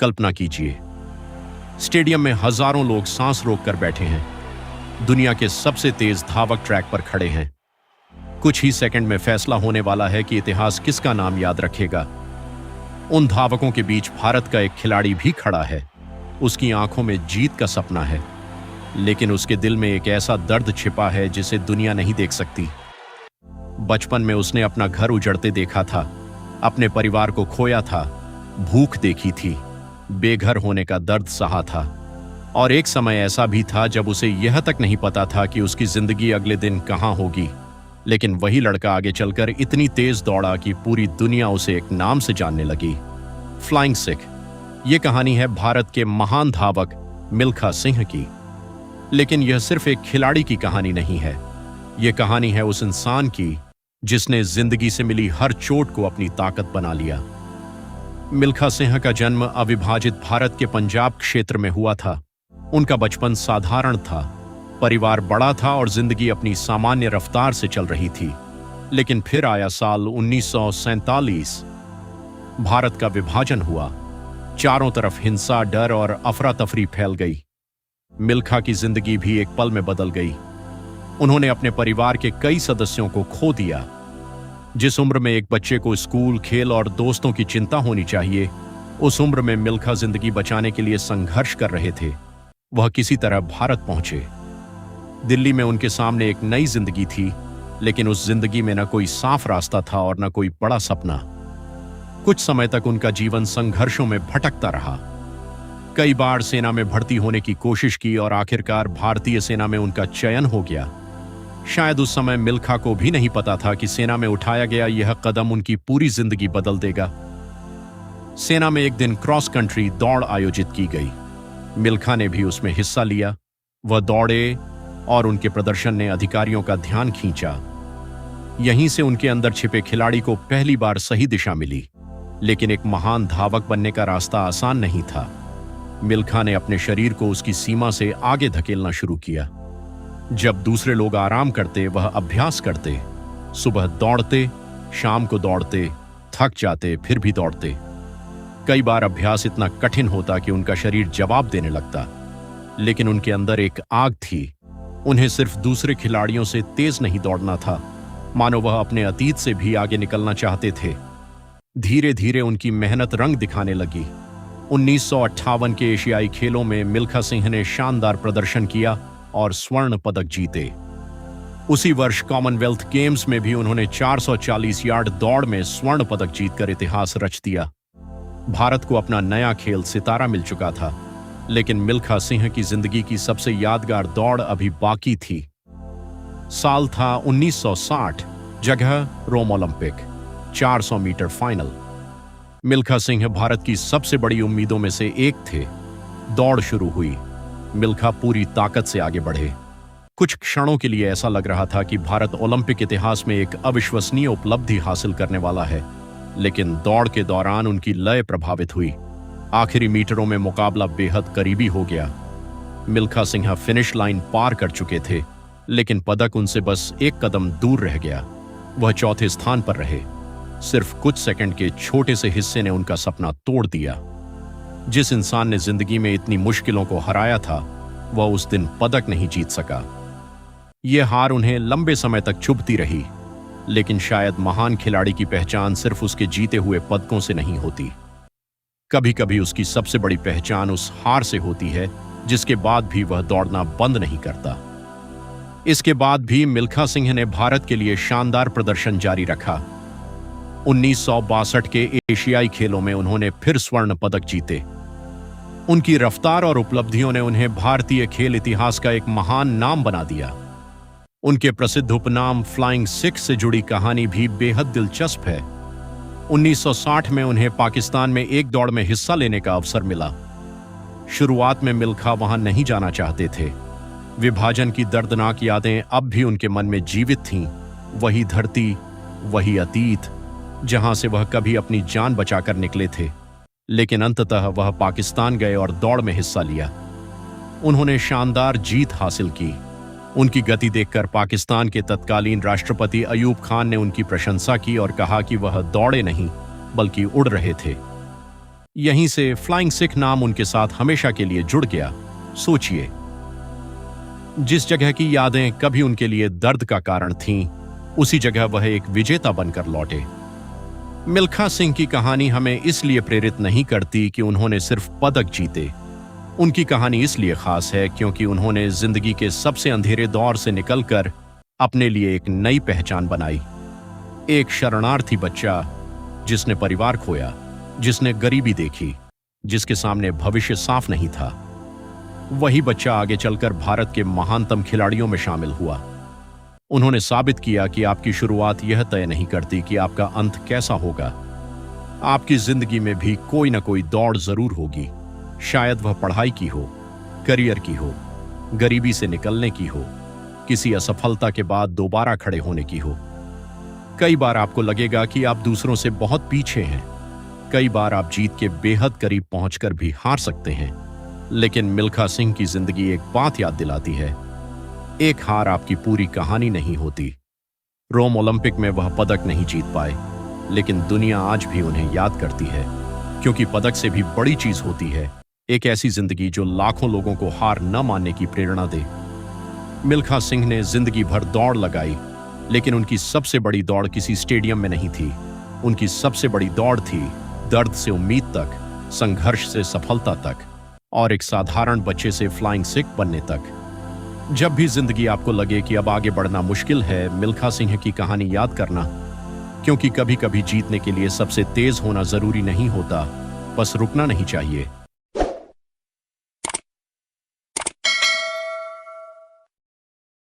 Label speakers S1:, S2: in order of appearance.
S1: कल्पना कीजिए, स्टेडियम में हजारों लोग सांस रोककर बैठे हैं, दुनिया के सबसे तेज धावक ट्रैक पर खड़े हैं। कुछ ही सेकंड में फैसला होने वाला है कि इतिहास किसका नाम याद रखेगा। उन धावकों के बीच भारत का एक खिलाड़ी भी खड़ा है। उसकी आंखों में जीत का सपना है, लेकिन उसके दिल में एक ऐसा दर्द छिपा है जिसे दुनिया नहीं देख सकती। बचपन में उसने अपना घर उजड़ते देखा था, अपने परिवार को खोया था, भूख देखी थी, बेघर होने का दर्द सहा था। और एक समय ऐसा भी था जब उसे यह तक नहीं पता था कि उसकी जिंदगी अगले दिन कहां होगी। लेकिन वही लड़का आगे चलकर इतनी तेज दौड़ा कि पूरी दुनिया उसे एक नाम से जानने लगी, फ्लाइंग सिख। यह कहानी है भारत के महान धावक मिल्खा सिंह की। लेकिन यह सिर्फ एक खिलाड़ी की कहानी नहीं है, यह कहानी है उस इंसान की जिसने जिंदगी से मिली हर चोट को अपनी ताकत बना लिया। मिल्खा सिंह का जन्म अविभाजित भारत के पंजाब क्षेत्र में हुआ था। उनका बचपन साधारण था, परिवार बड़ा था और जिंदगी अपनी सामान्य रफ्तार से चल रही थी। लेकिन फिर आया साल 1947। भारत का विभाजन हुआ, चारों तरफ हिंसा, डर और अफरा तफरी फैल गई। मिल्खा की जिंदगी भी एक पल में बदल गई। उन्होंने अपने परिवार के कई सदस्यों को खो दिया। जिस उम्र में एक बच्चे को स्कूल, खेल और दोस्तों की चिंता होनी चाहिए, उस उम्र में मिल्खा जिंदगी बचाने के लिए संघर्ष कर रहे थे। वह किसी तरह भारत पहुंचे। दिल्ली में उनके सामने एक नई जिंदगी थी, लेकिन उस जिंदगी में न कोई साफ रास्ता था और न कोई बड़ा सपना। कुछ समय तक उनका जीवन संघर्षों में भटकता रहा। कई बार सेना में भर्ती होने की कोशिश की और आखिरकार भारतीय सेना में उनका चयन हो गया। शायद उस समय मिल्खा को भी नहीं पता था कि सेना में उठाया गया यह कदम उनकी पूरी जिंदगी बदल देगा। सेना में एक दिन क्रॉस कंट्री दौड़ आयोजित की गई। मिल्खा ने भी उसमें हिस्सा लिया। वह दौड़े और उनके प्रदर्शन ने अधिकारियों का ध्यान खींचा। यहीं से उनके अंदर छिपे खिलाड़ी को पहली बार सही दिशा मिली। लेकिन एक महान धावक बनने का रास्ता आसान नहीं था। मिल्खा ने अपने शरीर को उसकी सीमा से आगे धकेलना शुरू किया। जब दूसरे लोग आराम करते, वह अभ्यास करते। सुबह दौड़ते, शाम को दौड़ते, थक जाते, फिर भी दौड़ते। कई बार अभ्यास इतना कठिन होता कि उनका शरीर जवाब देने लगता। लेकिन उनके अंदर एक आग थी। उन्हें सिर्फ दूसरे खिलाड़ियों से तेज नहीं दौड़ना था, मानो वह अपने अतीत से भी आगे निकलना चाहते थे। धीरे धीरे उनकी मेहनत रंग दिखाने लगी। 1958 के एशियाई खेलों में मिल्खा सिंह ने शानदार प्रदर्शन किया और स्वर्ण पदक जीते। उसी वर्ष कॉमनवेल्थ गेम्स में भी उन्होंने 440 यार्ड दौड़ में स्वर्ण पदक जीतकर इतिहास रच दिया। भारत को अपना नया खेल सितारा मिल चुका था, लेकिन मिल्खा सिंह की जिंदगी की सबसे यादगार दौड़ अभी बाकी थी। साल था 1960, जगह Rome Olympic, 400 metre final. Milkha Singh Bharat की सबसे बड़ी उम्मीदों में से एक थे। दौड़ शुरू हुई। मिल्खा पूरी ताकत से आगे बढ़े। कुछ क्षणों के लिए ऐसा लग रहा था कि भारत ओलंपिक इतिहास में एक अविश्वसनीय उपलब्धि हासिल करने वाला है। लेकिन दौड़ के दौरान उनकी लय प्रभावित हुई। आखिरी मीटरों में मुकाबला बेहद करीबी हो गया। मिल्खा सिंह फिनिश लाइन पार कर चुके थे, लेकिन पदक उनसे बस एक कदम दूर रह गया। वह चौथे स्थान पर रहे। सिर्फ कुछ सेकंड के छोटे से हिस्से ने उनका सपना तोड़ दिया। जिस इंसान ने जिंदगी में इतनी मुश्किलों को हराया था, वह उस दिन पदक नहीं जीत सका। यह हार उन्हें लंबे समय तक चुभती रही। लेकिन शायद महान खिलाड़ी की पहचान सिर्फ उसके जीते हुए पदकों से नहीं होती। कभी कभी उसकी सबसे बड़ी पहचान उस हार से होती है जिसके बाद भी वह दौड़ना बंद नहीं करता। इसके बाद भी मिल्खा सिंह ने भारत के लिए शानदार प्रदर्शन जारी रखा। 1962 के एशियाई खेलों में उन्होंने फिर स्वर्ण पदक जीते। उनकी रफ्तार और उपलब्धियों ने उन्हें भारतीय खेल इतिहास का एक महान नाम बना दिया। उनके प्रसिद्ध उपनाम फ्लाइंग सिख से जुड़ी कहानी भी बेहद दिलचस्प है। 1960 में उन्हें पाकिस्तान में एक दौड़ में हिस्सा लेने का अवसर मिला। शुरुआत में मिल्खा वहां नहीं जाना चाहते थे। विभाजन की दर्दनाक यादें अब भी उनके मन में जीवित थीं। वही धरती, वही अतीत, जहां से वह कभी अपनी जान बचाकर निकले थे। लेकिन अंततः वह पाकिस्तान गए और दौड़ में हिस्सा लिया। उन्होंने शानदार जीत हासिल की। उनकी गति देखकर पाकिस्तान के तत्कालीन राष्ट्रपति अयूब खान ने उनकी प्रशंसा की और कहा कि वह दौड़े नहीं बल्कि उड़ रहे थे। यहीं से फ्लाइंग सिख नाम उनके साथ हमेशा के लिए जुड़ गया। सोचिए, जिस जगह की यादें कभी उनके लिए दर्द का कारण थीं, उसी जगह वह एक विजेता बनकर लौटे। मिल्खा सिंह की कहानी हमें इसलिए प्रेरित नहीं करती कि उन्होंने सिर्फ पदक जीते। उनकी कहानी इसलिए खास है क्योंकि उन्होंने जिंदगी के सबसे अंधेरे दौर से निकलकर अपने लिए एक नई पहचान बनाई। एक शरणार्थी बच्चा जिसने परिवार खोया, जिसने गरीबी देखी, जिसके सामने भविष्य साफ नहीं था, वही बच्चा आगे चलकर भारत के महानतम खिलाड़ियों में शामिल हुआ। उन्होंने साबित किया कि आपकी शुरुआत यह तय नहीं करती कि आपका अंत कैसा होगा। आपकी जिंदगी में भी कोई ना कोई दौड़ जरूर होगी। शायद वह पढ़ाई की हो, करियर की हो, गरीबी से निकलने की हो, किसी असफलता के बाद दोबारा खड़े होने की हो। कई बार आपको लगेगा कि आप दूसरों से बहुत पीछे हैं। कई बार आप जीत के बेहद करीब पहुंचकर भी हार सकते हैं। लेकिन मिल्खा सिंह की जिंदगी एक बात याद दिलाती है, एक हार आपकी पूरी कहानी नहीं होती। रोम ओलंपिक में वह पदक नहीं जीत पाए, लेकिन दुनिया आज भी उन्हें याद करती है, क्योंकि पदक से भी बड़ी चीज होती है एक ऐसी जिंदगी जो लाखों लोगों को हार न मानने की प्रेरणा दे। मिल्खा सिंह ने जिंदगी भर दौड़ लगाई, लेकिन उनकी सबसे बड़ी दौड़ किसी स्टेडियम में नहीं थी। उनकी सबसे बड़ी दौड़ थी दर्द से उम्मीद तक, संघर्ष से सफलता तक, और एक साधारण बच्चे से फ्लाइंग सिख बनने तक। जब भी जिंदगी आपको लगे कि अब आगे बढ़ना मुश्किल है, मिल्खा सिंह की कहानी याद करना, क्योंकि कभी कभी जीतने के लिए सबसे तेज होना जरूरी नहीं होता, बस रुकना नहीं चाहिए।